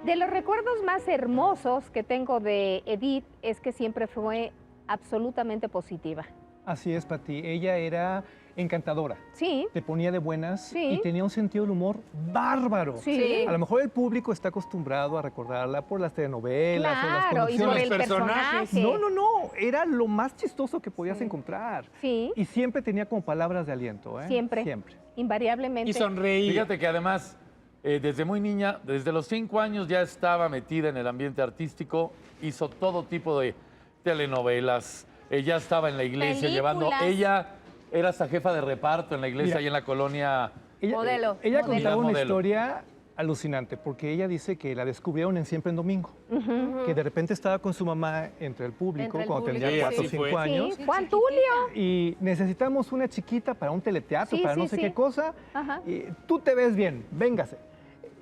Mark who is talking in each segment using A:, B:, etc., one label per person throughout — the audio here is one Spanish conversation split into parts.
A: De los recuerdos más hermosos que tengo de Edith es que siempre fue absolutamente positiva.
B: Así es, Pati. Ella era encantadora.
A: Sí.
B: Te ponía de buenas
A: Sí.
B: y tenía un sentido del humor bárbaro.
A: Sí.
B: A lo mejor el público está acostumbrado a recordarla por las telenovelas o las
A: Claro, y por
B: conducciones.
A: el personaje.
B: No. Era lo más chistoso que podías encontrar.
A: Sí.
B: Y siempre tenía como palabras de aliento, ¿eh?
A: Siempre. Invariablemente.
C: Y sonreía.
D: Fíjate que además, desde muy niña, desde los 5 años ya estaba metida en el ambiente artístico, hizo todo tipo de telenovelas, ella estaba en la iglesia llevando, ella era hasta jefa de reparto en la iglesia y en la colonia.
B: Ella contaba una
D: modelo.
B: historia alucinante, porque ella dice que la descubrieron en Siempre en Domingo, que de repente estaba con su mamá entre el público cuando tenía 4 o 5 años.
A: Sí, Juan Tulio.
B: Y necesitamos una chiquita para un teleteatro, para no sé qué cosa. Y tú te ves bien, véngase.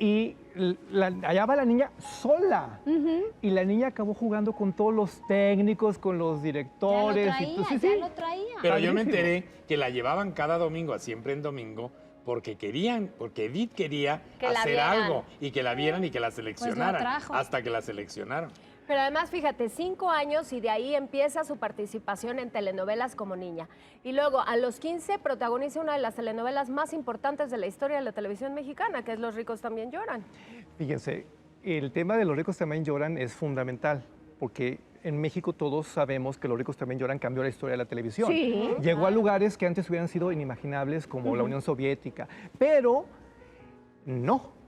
B: Y allá va la niña sola. Y la niña acabó jugando con todos los técnicos, con los directores.
E: Ya lo traía.
C: Pero yo me enteré que la llevaban cada domingo a Siempre en Domingo porque Edith quería hacer algo y que la vieran y que la seleccionaran. Hasta que la seleccionaron.
E: Pero además, fíjate, 5 años y de ahí empieza su participación en telenovelas como niña. Y luego, a los 15, protagoniza una de las telenovelas más importantes de la historia de la televisión mexicana, que es Los ricos también lloran.
B: Fíjense, el tema de Los ricos también lloran es fundamental, porque en México todos sabemos que Los ricos también lloran cambió la historia de la televisión.
A: Sí.
B: Llegó a lugares que antes hubieran sido inimaginables, como la Unión Soviética. Pero no.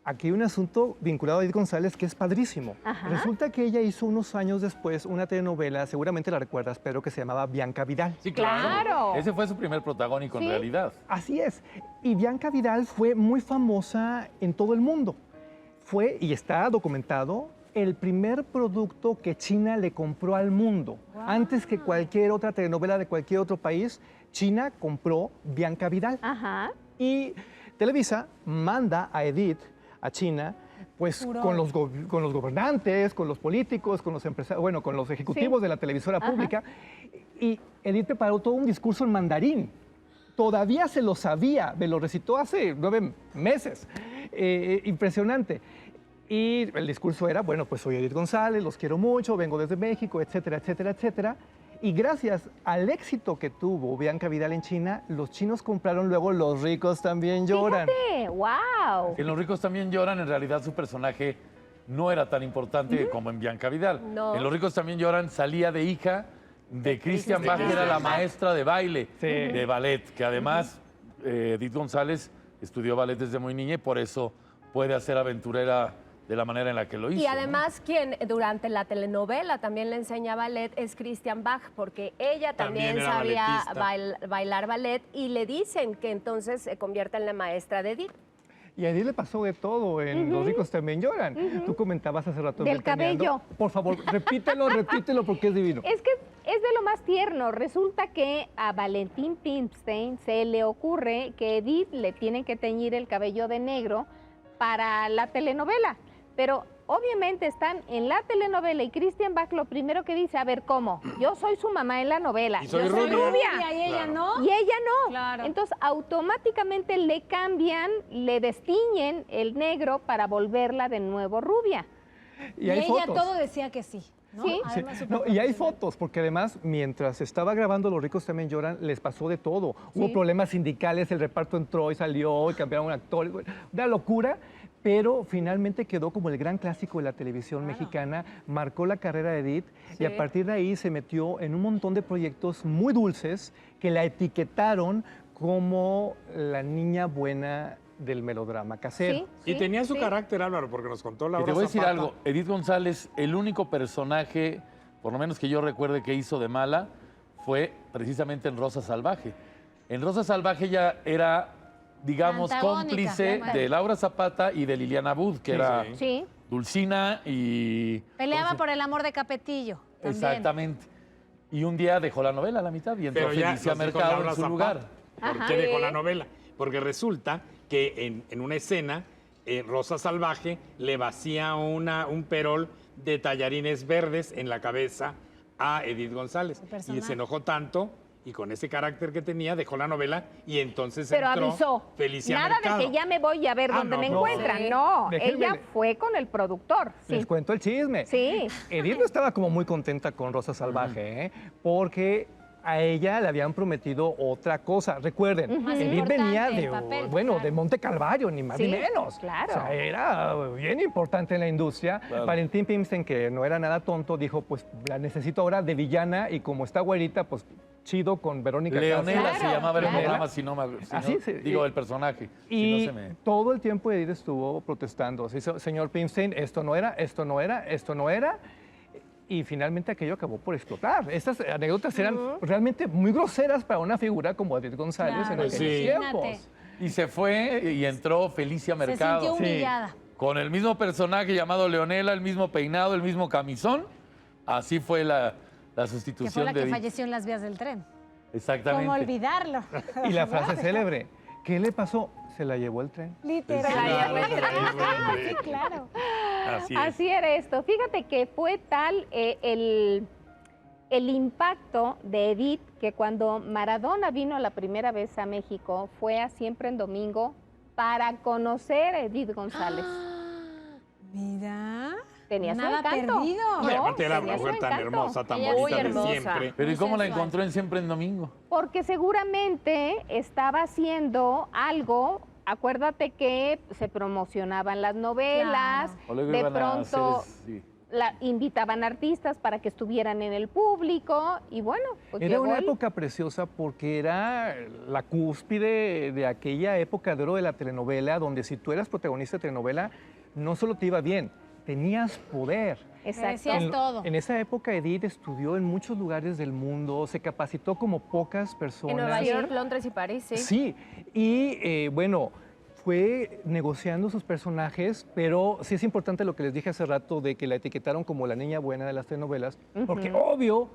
B: Aquí hay un asunto vinculado a Edith González que es padrísimo. Resulta que ella hizo unos años después una telenovela, seguramente la recuerdas, pero que se llamaba Bianca Vidal.
D: Sí, claro. Ese fue su primer protagónico en realidad.
B: Así es. Y Bianca Vidal fue muy famosa en todo el mundo. Fue, y está documentado, el primer producto que China le compró al mundo. Antes que cualquier otra telenovela de cualquier otro país, China compró Bianca Vidal. Y Televisa manda a Edith a China, pues con los gobernantes, con los políticos, con los empresarios, bueno, con los ejecutivos de la televisora pública. Y Edith preparó todo un discurso en mandarín. Todavía se lo sabía, me lo recitó hace 9 meses. Impresionante. Y el discurso era, bueno, pues soy Edith González, los quiero mucho, vengo desde México, etcétera, etcétera, etcétera. Y gracias al éxito que tuvo Bianca Vidal en China, los chinos compraron luego Los ricos también lloran.
A: Fíjate, wow.
D: En Los ricos también lloran, en realidad su personaje no era tan importante como en Bianca Vidal.
E: No.
D: En Los ricos también lloran salía de hija de Christian Bach, que era la maestra de baile, de ballet, que además Edith González estudió ballet desde muy niña y por eso puede hacer aventurera de la manera en la que lo hizo.
E: Y además, quien durante la telenovela también le enseña ballet es Christian Bach, porque ella también sabía bailar ballet y le dicen que entonces se convierte en la maestra de Edith.
B: Y a Edith le pasó de todo en Los ricos también lloran. Tú comentabas hace rato.
A: Del cabello.
B: Por favor, repítelo porque es divino.
A: Es que es de lo más tierno. Resulta que a Valentín Pimstein se le ocurre que Edith le tiene que teñir el cabello de negro para la telenovela. Pero obviamente están en la telenovela y Christian Bach lo primero que dice, a ver, ¿cómo? Yo soy su mamá en la novela.
C: Y soy
A: Yo soy rubia.
E: Y ella no.
A: Y ella no.
E: Claro.
A: Entonces, automáticamente le cambian, le destiñen el negro para volverla de nuevo rubia.
B: Y hay
F: ella
B: fotos.
F: todo decía que sí. ¿no?
A: Sí.
B: Sí. No, y hay fotos, porque además, mientras estaba grabando Los ricos también lloran, les pasó de todo. Hubo problemas sindicales, el reparto entró y salió, y cambiaron un actor. Una locura, pero finalmente quedó como el gran clásico de la televisión mexicana, marcó la carrera de Edith, y a partir de ahí se metió en un montón de proyectos muy dulces que la etiquetaron como la niña buena del melodrama casero.
C: Y tenía su carácter, Álvaro, porque nos contó Laura
D: Y te voy a decir
C: Zapata.
D: algo, Edith González, el único personaje, por lo menos que yo recuerde que hizo de mala, fue precisamente en Rosa Salvaje. En Rosa Salvaje ella era, digamos,
F: Antagónica,
D: cómplice de Laura Zapata y de Liliana Wood, que era
A: Sí.
D: Dulcina y...
F: Peleaba por el amor de Capetillo. También.
D: Exactamente. Y un día dejó la novela a la mitad y entró
C: Pero ya
D: Felicia
C: nos dijo
D: Mercado
C: Laura
D: en su
C: Zapata.
D: lugar.
C: ¿Por qué dejó la novela? Porque resulta que en una escena, Rosa Salvaje le vacía un perol de tallarines verdes en la cabeza a Edith González. Y se enojó tanto y con ese carácter que tenía dejó la novela y entonces
A: Pero
C: entró
A: avisó.
C: Felicia
A: Nada
C: Mercado.
A: de que ya me voy a ver dónde me encuentran.
B: Sí.
A: No,
B: Déjenme-
A: ella fue con el productor. Sí.
B: Les cuento el chisme.
A: Sí.
B: Edith no estaba como muy contenta con Rosa Salvaje, ¿eh? Porque a ella le habían prometido otra cosa. Recuerden,
F: Más
B: Edith
F: importante,
B: venía
F: el
B: de,
F: papel,
B: bueno,
F: claro.
B: de Monte Calvario, ni más
A: Sí,
B: ni menos.
A: claro.
B: O sea, era bien importante en la industria.
D: Claro.
B: Valentín Pimstein, que no era nada tonto, dijo, pues la necesito ahora de villana y como está güerita, pues chido con Verónica
D: Leonela
B: Castro.
D: se llamaba el
B: Leonela.
D: programa, si no
B: Así
D: no-
B: se-
D: digo, el personaje.
B: Y
D: si no se me...
B: todo el tiempo Edith estuvo protestando. Así, señor Pimstein, esto no era, esto no era, esto no era. Y finalmente aquello acabó por explotar. Estas anécdotas eran realmente muy groseras para una figura como Edith González
F: Claro,
B: en aquellos
C: sí.
B: tiempos.
F: Imagínate.
D: Y se fue y entró Felicia
F: Se
D: Mercado.
F: sintió
B: Sí.
F: humillada.
D: Con el mismo personaje llamado Leonela, el mismo peinado, el mismo camisón. Así fue la
F: Que fue
D: sustitución
F: la
D: de
F: que
D: Edith.
F: falleció en las vías del tren.
D: Exactamente.
F: ¿Cómo olvidarlo?
B: Y la frase célebre, ¿qué le pasó? Se la llevó el tren.
F: Literal. Sí, claro.
D: Así es.
A: Así era esto. Fíjate que fue tal el impacto de Edith que cuando Maradona vino la primera vez a México fue a Siempre en Domingo para conocer a Edith González.
F: Mira.
A: Tenía su
F: Nada
A: encanto.
F: perdido.
C: No, y aparte era
A: tenía
C: una
A: su
C: mujer tan
A: encanto.
C: hermosa, tan
E: Ella es muy
C: bonita de
E: hermosa.
C: siempre.
D: Pero ¿y cómo la
F: sensual.
D: encontró en Siempre en Domingo?
A: Porque seguramente estaba haciendo algo. Acuérdate que se promocionaban las novelas,
D: O luego
A: de
D: iban a hacer
A: pronto
D: sí.
A: invitaban artistas para que estuvieran en el público y bueno, pues
B: Era
A: llegó
B: una
A: el-
B: época preciosa porque era la cúspide de aquella época de oro de la telenovela, donde si tú eras protagonista de telenovela, no solo te iba bien, tenías poder.
A: Exacto.
F: Merecías todo.
B: En esa época Edith estudió en muchos lugares del mundo, se capacitó como pocas personas.
E: En Nueva York, Londres y París, sí.
B: Sí, y bueno, fue negociando sus personajes, pero sí es importante lo que les dije hace rato de que la etiquetaron como la niña buena de las telenovelas, porque obvio,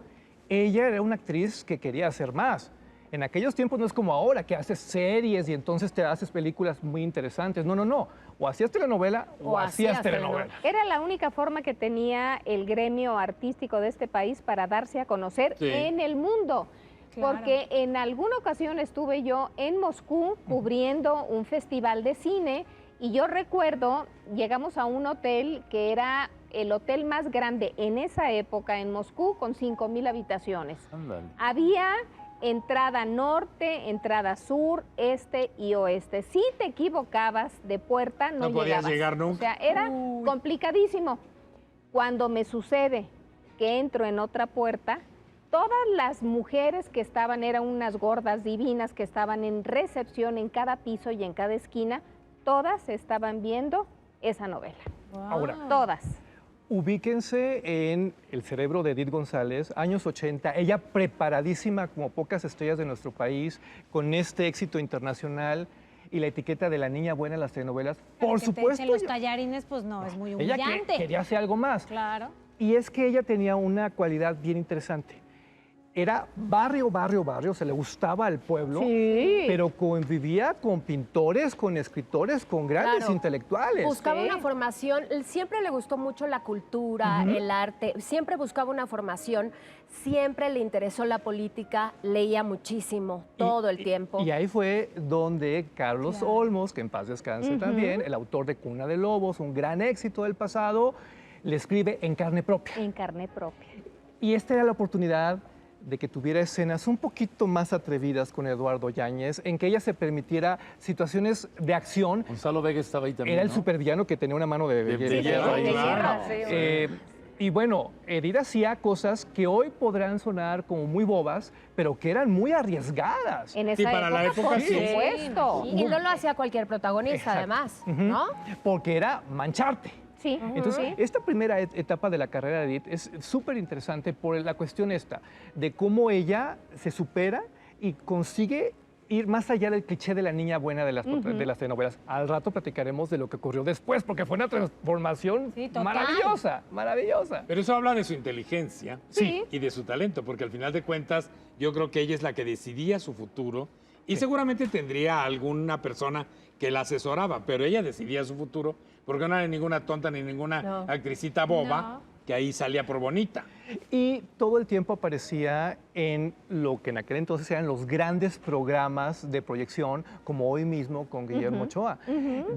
B: ella era una actriz que quería hacer más. En aquellos tiempos no es como ahora, que haces series y entonces te haces películas muy interesantes. No, no, no. O hacías telenovela o hacías telenovela.
A: Era la única forma que tenía el gremio artístico de este país para darse a conocer
C: Sí.
A: en el mundo.
F: Claro.
A: Porque en alguna ocasión estuve yo en Moscú cubriendo un festival de cine y yo recuerdo, llegamos a un hotel que era el hotel más grande en esa época en Moscú con 5,000 habitaciones.
D: Ándale.
A: Había entrada norte, entrada sur, este y oeste. Si te equivocabas de puerta, no,
C: No podías
A: llegabas.
C: llegar nunca.
A: O sea, era complicadísimo. Cuando me sucede que entro en otra puerta, todas las mujeres que estaban, eran unas gordas divinas que estaban en recepción en cada piso y en cada esquina, todas estaban viendo esa novela.
B: Ahora,
A: Todas.
B: ubíquense en el cerebro de Edith González, años 80, ella preparadísima como pocas estrellas de nuestro país, con este éxito internacional y la etiqueta de la niña buena en las telenovelas. Por
F: Que te
B: supuesto,
F: echen los tallarines, pues no, es muy
B: ella
F: humillante.
B: quería hacer algo más.
F: Claro.
B: Y es que ella tenía una cualidad bien interesante. Era barrio, barrio, barrio, se le gustaba al pueblo,
A: Sí.
B: pero convivía con pintores, con escritores, con grandes
E: Claro.
B: intelectuales.
E: Buscaba
A: Sí.
E: una formación, siempre le gustó mucho la cultura, el arte, siempre buscaba una formación, siempre le interesó la política, leía muchísimo, todo el tiempo.
B: Y ahí fue donde Carlos
F: Claro.
B: Olmos, que en paz descanse también, el autor de Cuna de Lobos, un gran éxito del pasado, le escribe en carne propia.
A: En carne propia.
B: Y esta era la oportunidad de que tuviera escenas un poquito más atrevidas con Eduardo Yáñez, en que ella se permitiera situaciones de acción.
D: Gonzalo Vega estaba ahí también.
B: Era el
D: ¿no?
B: supervillano que tenía una mano de
D: De
B: hierro.
D: hierro,
A: de
C: claro.
A: hierro.
B: Y bueno, Edith hacía cosas que hoy podrán sonar como muy bobas, pero que eran muy arriesgadas.
A: En esa
C: Sí, para la época
A: por
C: sí.
A: supuesto.
E: Y no lo hacía cualquier protagonista,
B: Exacto.
E: además,
B: Ujú.
E: ¿no?
B: Porque era mancharte.
A: Sí.
B: Entonces, esta primera etapa de la carrera de Edith es súper interesante por la cuestión esta, de cómo ella se supera y consigue ir más allá del cliché de la niña buena de las telenovelas. Al rato platicaremos de lo que ocurrió después, porque fue una transformación
F: Sí, total.
B: maravillosa, maravillosa.
C: Pero eso habla de su inteligencia
A: Sí.
C: y de su talento, porque al final de cuentas yo creo que ella es la que decidía su futuro y seguramente tendría alguna persona que la asesoraba, pero ella decidía su futuro porque no era ninguna tonta ni ninguna
E: No.
C: actricita boba. que ahí salía por bonita.
B: Y todo el tiempo aparecía en lo que en aquel entonces eran los grandes programas de proyección, como Hoy Mismo con Guillermo Ochoa.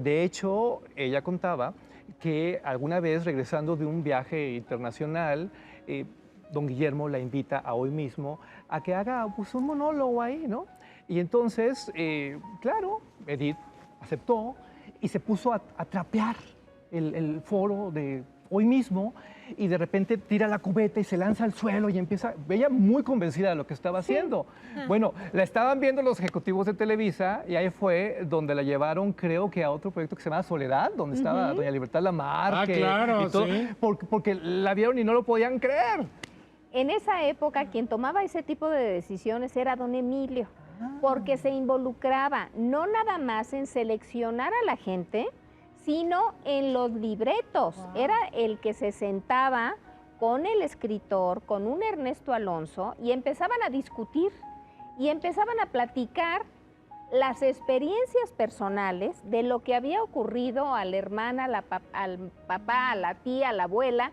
B: De hecho, ella contaba que alguna vez regresando de un viaje internacional, don Guillermo la invita a Hoy Mismo a que haga pues, un monólogo ahí, ¿no? Y entonces, claro, Edith aceptó y se puso a trapear el foro de Hoy Mismo y de repente tira la cubeta y se lanza al suelo y empieza, ella muy convencida de lo que estaba haciendo. Bueno, la estaban viendo los ejecutivos de Televisa y ahí fue donde la llevaron, creo que a otro proyecto que se llama Soledad, donde estaba doña Libertad Lamarque.
C: Claro,
B: y todo,
C: sí.
B: porque la vieron y no lo podían creer.
A: En esa época, quien tomaba ese tipo de decisiones era don Emilio, porque se involucraba no nada más en seleccionar a la gente, sino en los libretos. Era el que se sentaba con el escritor, con un Ernesto Alonso, y empezaban a discutir y empezaban a platicar las experiencias personales de lo que había ocurrido a la hermana, al papá, a la tía, a la abuela.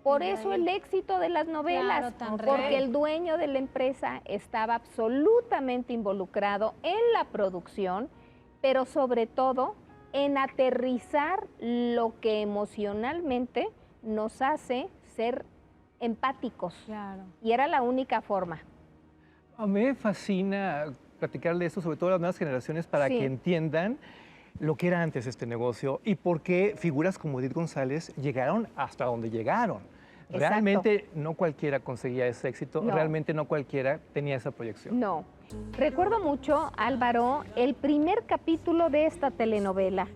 A: Por eso el éxito de las novelas, porque el dueño de la empresa estaba absolutamente involucrado en la producción, pero sobre todo en aterrizar lo que emocionalmente nos hace ser empáticos.
F: Claro.
A: Y era la única forma.
B: A mí me fascina platicarle esto, sobre todo a las nuevas generaciones, para que entiendan lo que era antes este negocio y por qué figuras como Edith González llegaron hasta donde llegaron.
A: Exacto.
B: Realmente no cualquiera conseguía ese éxito, realmente no cualquiera tenía esa proyección.
A: No. Recuerdo mucho, Álvaro, el primer capítulo de esta telenovela.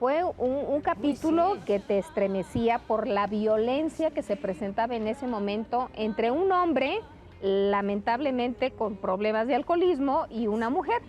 A: Fue un capítulo que te estremecía por la violencia que se presentaba en ese momento entre un hombre, lamentablemente con problemas de alcoholismo, y una mujer.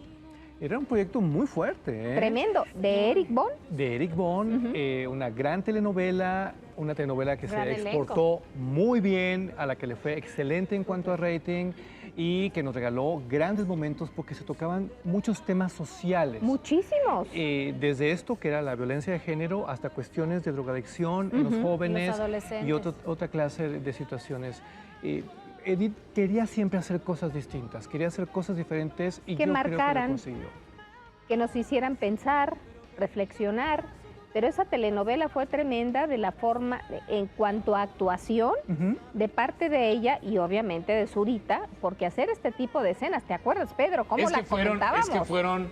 B: Era un proyecto muy fuerte.
A: Tremendo. De Eric Bond.
B: De Eric Bond, una gran telenovela, una telenovela que se exportó muy bien, a la que le fue excelente en cuanto a rating y que nos regaló grandes momentos porque se tocaban muchos temas sociales.
A: Muchísimos.
B: Desde esto que era la violencia de género hasta cuestiones de drogadicción en los jóvenes
F: los adolescentes.
B: y otra clase de situaciones. Edith quería siempre hacer cosas distintas, quería hacer cosas diferentes y
A: que
B: yo
A: marcaran,
B: creo que lo consiguió.
A: Que nos hicieran pensar, reflexionar, pero esa telenovela fue tremenda de la forma, en cuanto a actuación, de parte de ella y obviamente de Zurita, porque hacer este tipo de escenas, ¿te acuerdas, Pedro? ¿Cómo la comentábamos?
C: Es que fueron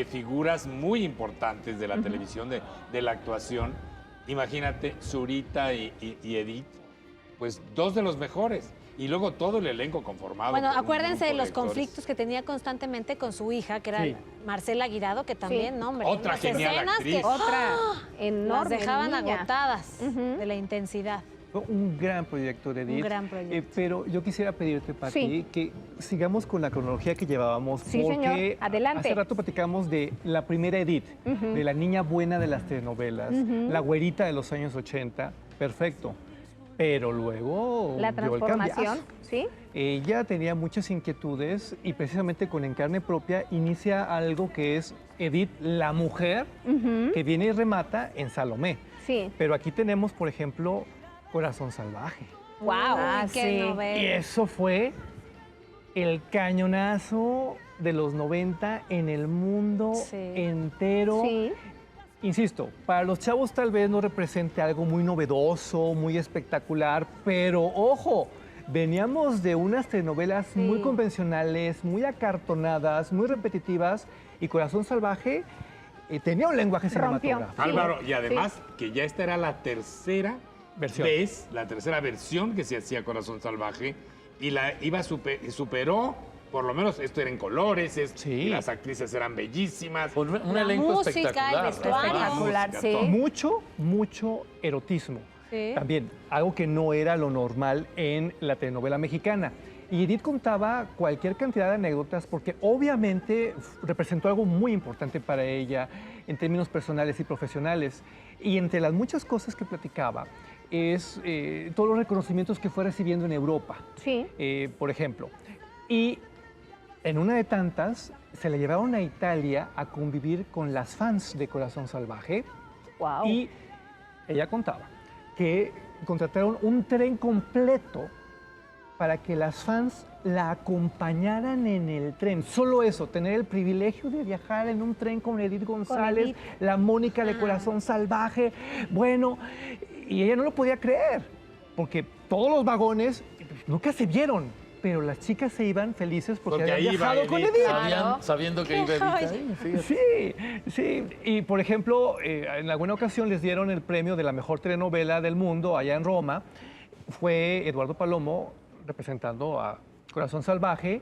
C: figuras muy importantes de la televisión, de la actuación. Imagínate, Zurita y Edith, pues dos de los mejores. Y luego todo el elenco conformado.
F: Bueno,
C: por un
F: acuérdense de
C: grupo
F: los
C: actores.
F: conflictos que tenía constantemente con su hija, que era Marcela Guirado, que también, no, hombre,
C: otra
F: unas
C: genial
F: escenas
C: actriz.
F: que
A: Otra
F: las
A: enorme
F: dejaban
A: niña.
F: agotadas de la intensidad.
B: Fue un gran proyecto de Edith.
F: Un gran proyecto.
B: Pero yo quisiera pedirte, Pati, que sigamos con la cronología que llevábamos.
A: Sí,
B: porque
A: señor. Adelante.
B: Hace rato platicamos de la primera Edith, de la niña buena de las telenovelas, la güerita de los años 80. Perfecto. Pero luego
A: La
B: dio el
A: transformación,
B: cambiazo.
A: ¿sí?
B: Ella tenía muchas inquietudes y precisamente con En Carne Propia inicia algo que es Edith, la mujer, que viene y remata en Salomé.
A: Sí.
B: Pero aquí tenemos, por ejemplo, Corazón Salvaje.
A: ¡Wow!
F: Qué
B: Y
F: novela.
B: eso fue el cañonazo de los 90 en el mundo entero.
A: Sí.
B: Insisto, para los chavos tal vez no represente algo muy novedoso, muy espectacular, pero ojo, veníamos de unas telenovelas muy convencionales, muy acartonadas, muy repetitivas, y Corazón Salvaje tenía un lenguaje cinematográfico.
C: Álvaro, y además que ya esta era la tercera
B: Versión.
C: la tercera versión que se hacía Corazón Salvaje, y superó. Por lo menos esto era en colores, y las actrices eran bellísimas.
D: Con un
F: La
D: elenco
F: música,
D: espectacular.
F: el vestuario.
A: Espectacular,
C: música,
A: sí.
C: todo.
B: Mucho erotismo.
F: Sí.
B: También, algo que no era lo normal en la telenovela mexicana. Y Edith contaba cualquier cantidad de anécdotas porque obviamente representó algo muy importante para ella en términos personales y profesionales. Y entre las muchas cosas que platicaba es todos los reconocimientos que fue recibiendo en Europa.
A: Sí.
B: Por ejemplo. Y en una de tantas se la llevaron a Italia a convivir con las fans de Corazón Salvaje.
A: Wow.
B: Y ella contaba que contrataron un tren completo para que las fans la acompañaran en el tren. Solo eso, tener el privilegio de viajar en un tren con Edith González, la Mónica de Corazón Salvaje. Bueno, y ella no lo podía creer, porque todos los vagones nunca se vieron, pero las chicas se iban felices porque habían
C: ahí iba
B: viajado con
C: Edith.
B: Edith.
D: Sabiendo que iba Edith ahí, fíjate.
B: Sí, sí. Y por ejemplo, en alguna ocasión les dieron el premio de la mejor telenovela del mundo allá en Roma. Fue Eduardo Palomo representando a Corazón Salvaje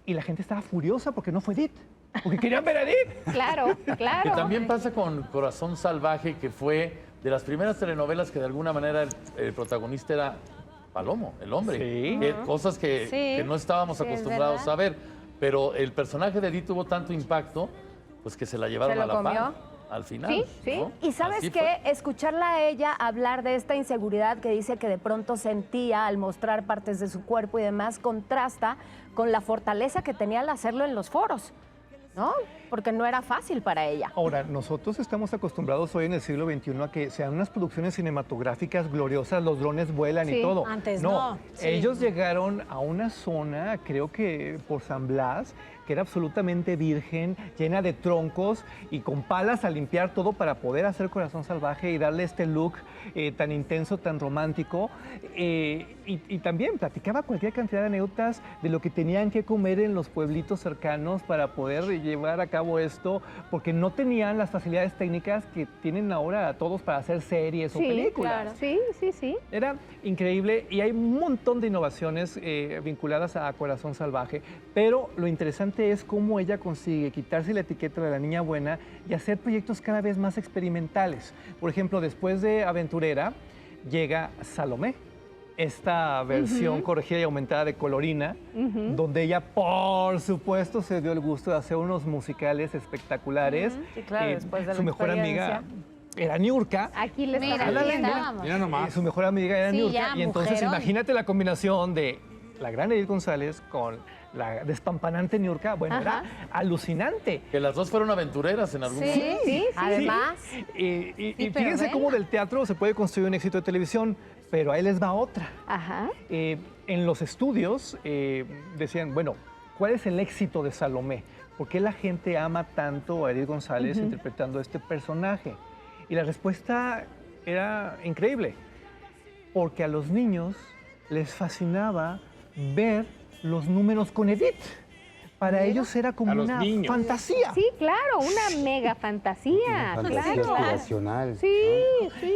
B: y la gente estaba furiosa porque no fue Edith, porque querían ver a Edith.
A: Claro, claro.
D: Que también pasa con Corazón Salvaje, que fue de las primeras telenovelas que de alguna manera el protagonista era Palomo, el hombre.
B: Sí.
D: Cosas que no estábamos
F: Sí, es
D: acostumbrados
F: verdad.
D: a ver. Pero el personaje de Edith tuvo tanto impacto, pues que se la llevaron
E: ¿Se
D: a
E: lo
D: la par
E: comió?
D: al final.
A: Sí, sí.
D: ¿no?
E: Y ¿sabes
D: Así
E: qué?
D: fue.
E: Escucharla a ella hablar de esta inseguridad que dice que de pronto sentía al mostrar partes de su cuerpo y demás, contrasta con la fortaleza que tenía al hacerlo en los foros, ¿no? Porque no era fácil para ella.
B: Ahora, nosotros estamos acostumbrados hoy en el siglo XXI a que sean unas producciones cinematográficas gloriosas, los drones vuelan
A: Sí,
B: y todo.
F: antes no, sí.
B: Ellos llegaron a una zona, creo que por San Blas, que era absolutamente virgen, llena de troncos y con palas a limpiar todo para poder hacer Corazón Salvaje y darle este look tan intenso, tan romántico. Y también platicaba cualquier cantidad de anécdotas de lo que tenían que comer en los pueblitos cercanos para poder llevar a cabo esto, porque no tenían las facilidades técnicas que tienen ahora todos para hacer series o películas.
A: Claro. Sí, sí, sí.
B: Era increíble y hay un montón de innovaciones vinculadas a Corazón Salvaje, pero lo interesante es cómo ella consigue quitarse la etiqueta de la niña buena y hacer proyectos cada vez más experimentales. Por ejemplo, después de Aventurera llega Salomé, esta versión corregida y aumentada de Colorina, donde ella, por supuesto, se dio el gusto de hacer unos musicales espectaculares.
E: Sí, claro, después de
B: su
E: la
B: mejor amiga
E: experiencia.
B: era Niurka.
A: Aquí les
F: Mira,
A: estamos
F: aquí
A: viendo.
F: estábamos.
C: Mira nomás.
B: Su mejor amiga era
F: Sí,
B: Niurka.
F: ya,
B: Y entonces
F: mujerón.
B: imagínate la combinación de la gran Edith González con la despampanante Niurka. Bueno, era alucinante.
D: Que las dos fueron aventureras en algún momento.
A: Sí, sí.
E: Además,
B: Y
F: pero
B: fíjense
F: ve.
B: cómo del teatro se puede construir un éxito de televisión, pero ahí les va otra.
A: Ajá.
B: En los estudios decían, bueno, ¿cuál es el éxito de Salomé? ¿Por qué la gente ama tanto a Edith González interpretando este personaje? Y la respuesta era increíble, porque a los niños les fascinaba ver los números con Edith. Para ellos era como
C: A los
B: una
C: niños.
B: fantasía.
A: Sí, claro, una mega fantasía.
G: Fantasía
A: Claro.
G: aspiracional.
A: Sí, sí.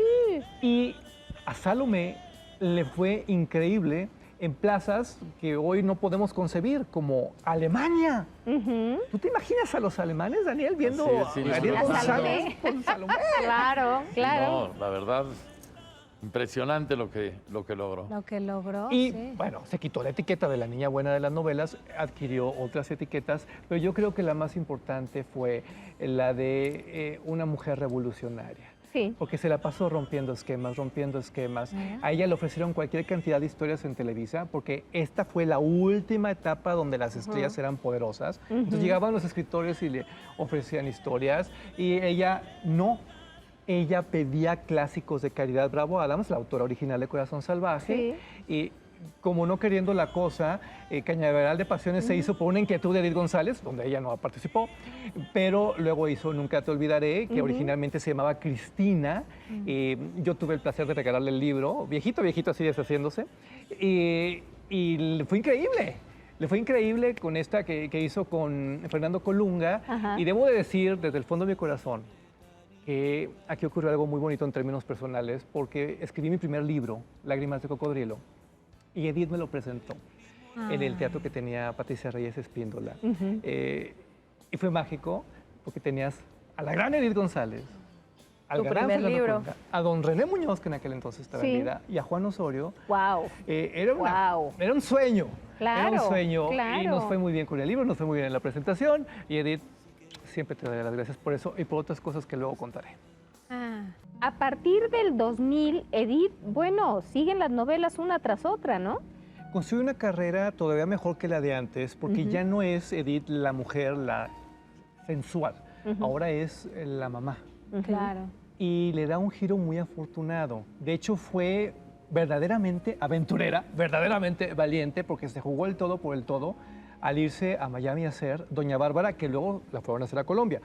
B: Y a Salomé le fue increíble en plazas que hoy no podemos concebir, como Alemania. ¿Tú te imaginas a los alemanes, Daniel, viendo
D: Así es, sí,
B: a Edith
A: a
B: González
A: Salomé.
B: con Salomé?
E: claro.
A: Claro.
D: No, la verdad, impresionante lo que logró.
F: Lo que logró,
B: Y
F: sí.
B: bueno, se quitó la etiqueta de la niña buena de las novelas, adquirió otras etiquetas, pero yo creo que la más importante fue la de una mujer revolucionaria.
A: Sí.
B: Porque se la pasó rompiendo esquemas. A ella le ofrecieron cualquier cantidad de historias en Televisa, porque esta fue la última etapa donde las estrellas eran poderosas. Entonces llegaban los escritores y le ofrecían historias, y ella no. Ella pedía clásicos de Caridad Bravo Adams, la autora original de Corazón Salvaje, y como no queriendo la cosa, Cañaveral de Pasiones se hizo por una inquietud de Edith González, donde ella no participó, pero luego hizo Nunca te olvidaré, que originalmente se llamaba Cristina. Yo tuve el placer de regalarle el libro, viejito, así deshaciéndose, y le fue increíble. Le fue increíble con esta que hizo con Fernando Colunga.
A: Ajá.
B: Y debo de decir desde el fondo de mi corazón que aquí ocurrió algo muy bonito en términos personales, porque escribí mi primer libro, Lágrimas de Cocodrilo, y Edith me lo presentó en el teatro que tenía Patricia Reyes Espíndola. Y fue mágico, porque tenías a la gran Edith González, al
E: Tu
B: gran
E: primer
B: Fernando
E: libro.
B: Colunga, a don René Muñoz, que en aquel entonces estaba
A: Sí.
B: en vida, y a Juan Osorio.
A: Wow.
B: Era
A: Guau.
B: un sueño. Era un
A: Claro,
B: sueño. Y
A: claro.
B: nos fue muy bien con el libro, nos fue muy bien en la presentación. Y Edith, siempre te daré las gracias por eso y por otras cosas que luego contaré.
F: Ah,
A: A partir del 2000, Edith, bueno, siguen las novelas una tras otra, ¿no?
B: Construye una carrera todavía mejor que la de antes, porque ya no es Edith la mujer, la sensual. Ahora es la mamá.
F: claro.
B: Y le da un giro muy afortunado. De hecho, fue verdaderamente aventurera, verdaderamente valiente, porque se jugó el todo por el todo al irse a Miami a hacer Doña Bárbara, que luego la fueron a hacer a Colombia.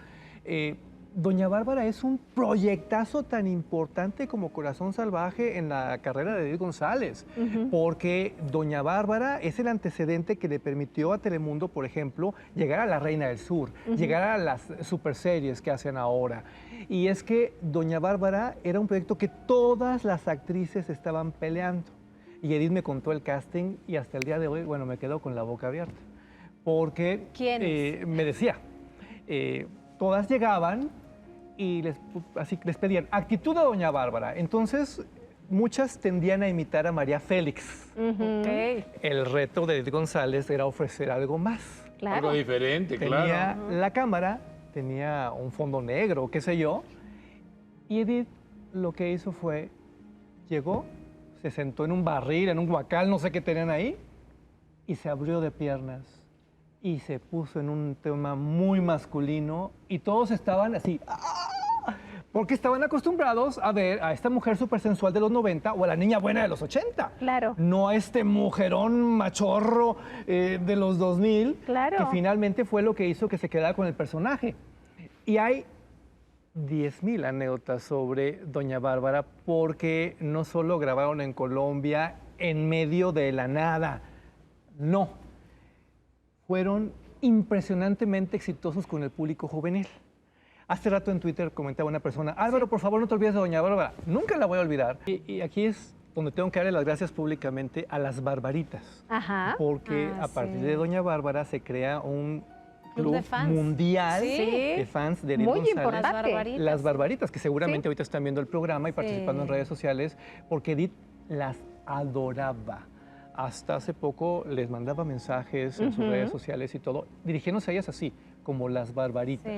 B: Doña Bárbara es un proyectazo tan importante como Corazón Salvaje en la carrera de Edith González, porque Doña Bárbara es el antecedente que le permitió a Telemundo, por ejemplo, llegar a La Reina del Sur, llegar a las superseries que hacen ahora. Y es que Doña Bárbara era un proyecto que todas las actrices estaban peleando. Y Edith me contó el casting y hasta el día de hoy, bueno, me quedo con la boca abierta. Porque me decía, todas llegaban y les pedían actitud a Doña Bárbara. Entonces, muchas tendían a imitar a María Félix. El reto de Edith González era ofrecer algo más.
A: Claro.
C: Algo diferente,
B: Tenía
C: claro.
B: la cámara, tenía un fondo negro, qué sé yo. Y Edith lo que hizo fue, llegó, se sentó en un barril, en un huacal, no sé qué tenían ahí, y se abrió de piernas. Y se puso en un tema muy masculino y todos estaban así, ¡ah! Porque estaban acostumbrados a ver a esta mujer súper sensual de los 90 o a la niña buena de los 80.
A: Claro.
B: No a este mujerón machorro de los 2000,
A: Claro.
B: que finalmente fue lo que hizo que se quedara con el personaje. Y hay 10,000 anécdotas sobre Doña Bárbara porque no solo grabaron en Colombia en medio de la nada, no. Fueron impresionantemente exitosos con el público juvenil. Hace rato en Twitter comentaba una persona, Álvaro, por favor no te olvides de Doña Bárbara. Nunca la voy a olvidar. Y aquí es donde tengo que darle las gracias públicamente a las Barbaritas.
A: Ajá.
B: Porque
F: Ah,
B: a partir
F: sí.
B: de Doña Bárbara se crea un
F: Club
B: club
F: de fans.
B: mundial
F: Sí.
B: de fans de Edith
A: Muy
B: González.
A: importante.
F: Las Barbaritas.
B: Las Barbaritas, que seguramente
A: Sí.
B: ahorita están viendo el programa y participando en
F: Sí.
B: redes sociales, porque Edith las adoraba. Hasta hace poco les mandaba mensajes en sus redes sociales y todo, dirigiéndose a ellas así, como las Barbaritas.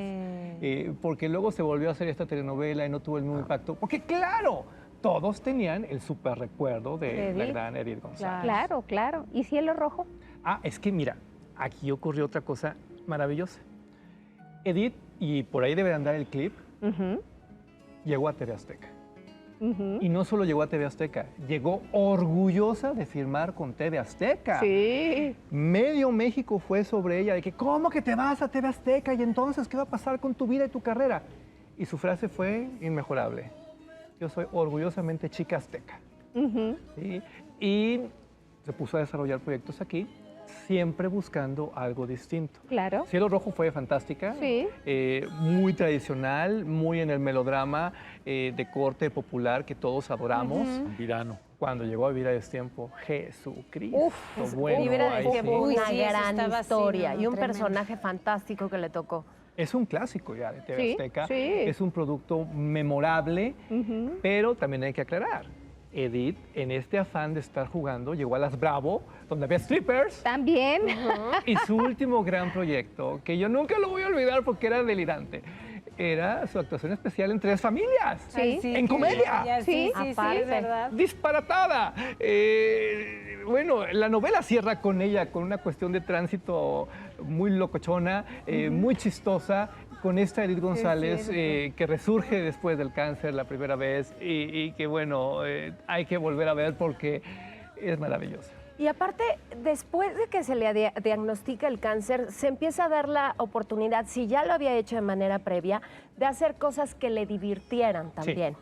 F: Sí.
B: Porque luego se volvió a hacer esta telenovela y no tuvo el mismo impacto. Porque claro, todos tenían el súper recuerdo de la
F: Edith.
B: gran Edith González.
A: Claro, claro. ¿Y Cielo Rojo?
B: Ah, es que mira, aquí ocurrió otra cosa maravillosa. Edith, y por ahí debe andar el clip, llegó a TV Azteca. Y no solo llegó a TV Azteca, llegó orgullosa de firmar con TV Azteca.
A: Sí.
B: Medio México fue sobre ella, de que, ¿cómo que te vas a TV Azteca? Y entonces, ¿qué va a pasar con tu vida y tu carrera? Y su frase fue inmejorable. Yo soy orgullosamente chica azteca. ¿Sí? Y se puso a desarrollar proyectos aquí, siempre buscando algo distinto.
A: Claro.
B: Cielo Rojo fue fantástica,
A: Sí.
B: muy tradicional, muy en el melodrama de corte popular que todos adoramos.
D: Virano.
B: Cuando llegó a Vivir a Destiempo, Jesucristo,
A: Uf,
B: bueno,
E: Vivir a
B: ahí
E: Destiempo,
B: sí.
F: Uy,
E: una
F: sí, eso
E: gran
F: estaba así,
E: historia
F: ¿no?
E: y un
F: Tremendo.
E: personaje fantástico que le tocó.
B: Es un clásico ya de TV
A: Sí,
B: Azteca,
A: sí.
B: es un producto memorable, pero también hay que aclarar, Edith, en este afán de estar jugando, llegó a las Bravo, donde había strippers,
A: También.
B: y su último gran proyecto, que yo nunca lo voy a olvidar porque era delirante, era su actuación especial en Tres Familias,
A: Sí.
B: en comedia.
F: Ya,
A: Sí,
F: sí, sí,
E: aparte.
F: es verdad.
B: Disparatada. Bueno, la novela cierra con ella, con una cuestión de tránsito muy locochona, muy chistosa, con esta Edith González que resurge después del cáncer la primera vez y que, bueno, hay que volver a ver porque es maravillosa.
E: Y aparte, después de que se le diagnostica el cáncer, se empieza a dar la oportunidad, si ya lo había hecho de manera previa, de hacer cosas que le divirtieran también.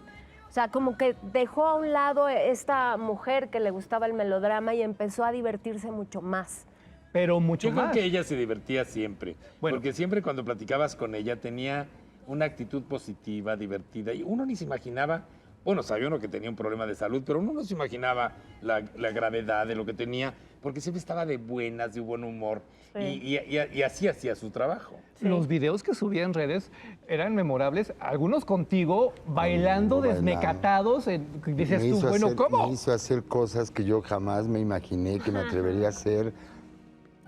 E: O sea, como que dejó a un lado esta mujer que le gustaba el melodrama y empezó a divertirse mucho más.
B: Pero mucho
C: Yo
B: más.
C: creo que ella se divertía siempre.
B: Bueno.
C: Porque siempre cuando platicabas con ella tenía una actitud positiva, divertida. Y uno ni se imaginaba, bueno, sabía uno que tenía un problema de salud, pero uno no se imaginaba la gravedad de lo que tenía, porque siempre estaba de buenas, de buen humor.
E: Sí.
C: Y así hacía su trabajo.
B: Los videos que subía en redes eran memorables, algunos contigo bailando
G: Bailando.
B: desmecatados. Dices tú, bueno, ¿cómo?
G: Me hizo hacer cosas que yo jamás me imaginé que me atrevería a hacer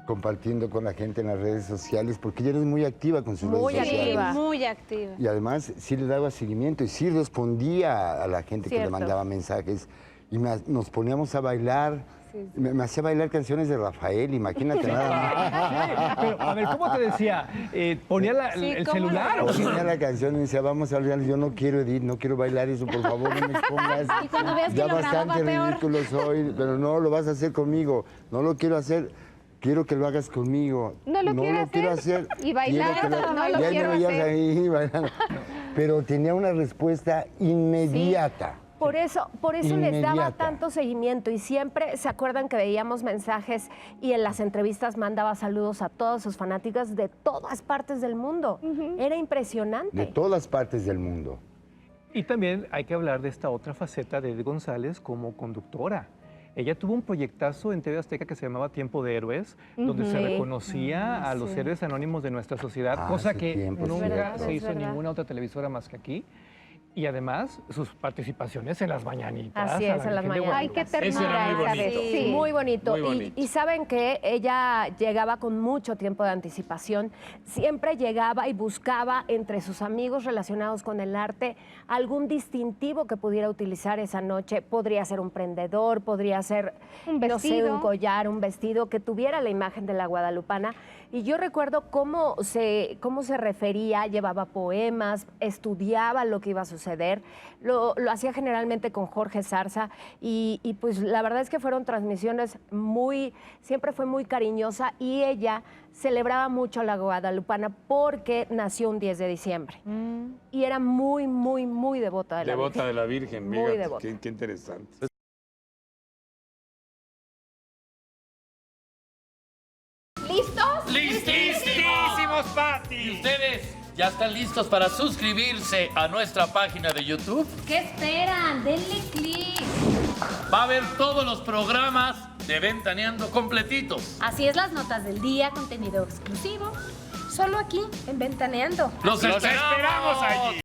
G: compartiendo con la gente en las redes sociales, porque ella eres muy activa con sus
E: Muy
G: redes sociales.
E: activa.
F: Muy activa.
G: Y además sí le daba seguimiento y sí respondía a la gente que le
E: Cierto.
G: mandaba mensajes y nos poníamos a bailar Me hacía bailar canciones de Rafael, imagínate nada más.
B: Sí, pero a ver, ¿cómo te decía? ¿Ponía el celular?
G: O ponía la canción y decía, vamos a hablar, yo no quiero, Edith, no quiero bailar eso, por favor, no me expongas.
F: Y cuando veas que
G: ya
F: lo grababa,
G: bastante
F: peor.
G: ridículo soy, pero no, lo vas a hacer conmigo, no lo quiero hacer. Quiero que lo hagas conmigo.
A: No lo quiero hacer. Y bailar,
G: Quiero que
A: no lo
G: ya
A: quiero
G: me veías
A: hacer.
G: ahí bailando. Pero tenía una respuesta inmediata.
E: Por eso les daba
G: Inmediata.
E: tanto seguimiento y siempre se acuerdan que veíamos mensajes y en las entrevistas mandaba saludos a todos sus fanáticos de todas partes del mundo. Era impresionante.
G: De todas partes del mundo.
B: Y también hay que hablar de esta otra faceta de Edith González como conductora. Ella tuvo un proyectazo en TV Azteca que se llamaba Tiempo de Héroes, donde se reconocía a los héroes anónimos de nuestra sociedad, cosa
G: hace
B: que
G: tiempo, sí.
B: nunca se
E: Es
B: hizo en
E: verdad.
B: ninguna otra televisora más que aquí. Y además, sus participaciones en las mañanitas.
E: Así
B: a
E: es,
B: la
E: en las
B: Virgen de
E: mañanitas.
A: Ay, qué
B: Guadalupe.
C: Eso era
A: ternura
C: muy
A: esa vez.
C: bonito.
A: Sí.
E: Muy bonito.
C: Muy bonito.
E: Y saben que ella llegaba con mucho tiempo de anticipación. Siempre llegaba y buscaba entre sus amigos relacionados con el arte algún distintivo que pudiera utilizar esa noche. Podría ser un prendedor, podría ser,
A: Un
E: no sé,
A: vestido.
E: un collar, un vestido que tuviera la imagen de la guadalupana. Y yo recuerdo cómo se refería, llevaba poemas, estudiaba lo que iba a suceder. Lo hacía generalmente con Jorge Zarza y pues la verdad es que fueron transmisiones siempre fue muy cariñosa y ella celebraba mucho a la guadalupana porque nació un 10 de diciembre. Y era muy, muy, muy devota de la
C: Devota
E: Virgen.
C: de la Virgen,
E: Muy
C: fíjate,
E: devota.
C: qué interesante.
A: ¿Listos?
C: ¡Listísimos,
D: ¿Y
C: Pati!
D: ustedes ya están listos para suscribirse a nuestra página de YouTube?
H: ¿Qué esperan? Denle click.
D: Va a haber todos los programas de Ventaneando completitos.
H: Así es, las notas del día, contenido exclusivo, solo aquí en Ventaneando.
D: ¡Los esperamos
C: esperamos allí!